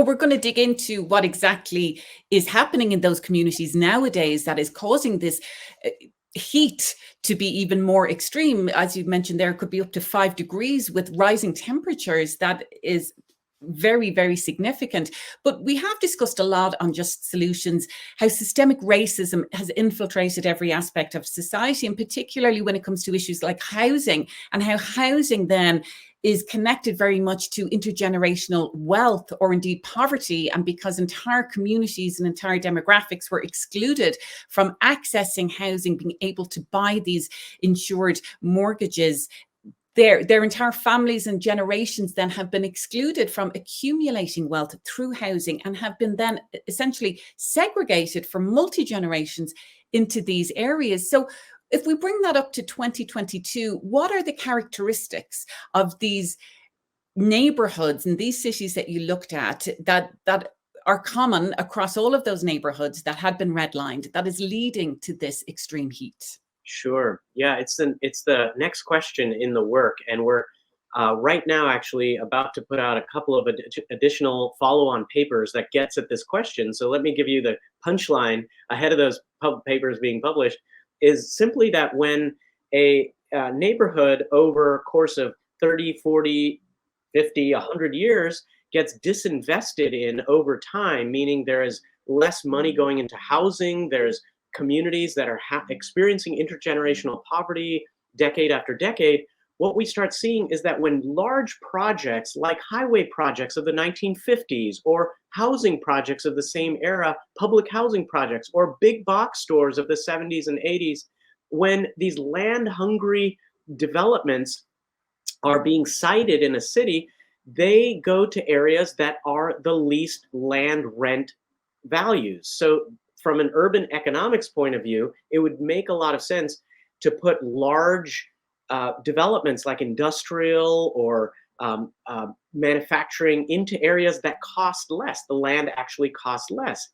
Well, we're going to dig into what exactly is happening in those communities nowadays that is causing this heat to be even more extreme. As you mentioned, there could be up to 5 degrees with rising temperatures. That is very, very significant. But we have discussed a lot on Just Solutions, how systemic racism has infiltrated every aspect of society, and particularly when it comes to issues like housing, and how housing then is connected very much to intergenerational wealth or indeed poverty. And because entire communities and entire demographics were excluded from accessing housing, being able to buy these insured mortgages, their entire families and generations then have been excluded from accumulating wealth through housing and have been then essentially segregated for multi-generations into these areas. So if we bring that up to 2022, what are the characteristics of these neighborhoods and these cities that you looked at that are common across all of those neighborhoods that had been redlined that is leading to this extreme heat? Sure. Yeah, it's the next question in the work, and we're right now actually about to put out a couple of additional follow-on papers that gets at this question. So let me give you the punchline ahead of those papers being published. Is simply that when a neighborhood over a course of 30, 40, 50, 100 years gets disinvested in over time, meaning there is less money going into housing, there's communities that are experiencing intergenerational poverty decade after decade, what we start seeing is that when large projects like highway projects of the 1950s or housing projects of the same era, public housing projects or big box stores of the 70s and 80s, when these land-hungry developments are being sited in a city, they go to areas that are the least land rent values. So from an urban economics point of view, it would make a lot of sense to put large developments like industrial or manufacturing into areas that cost less. The land actually costs less.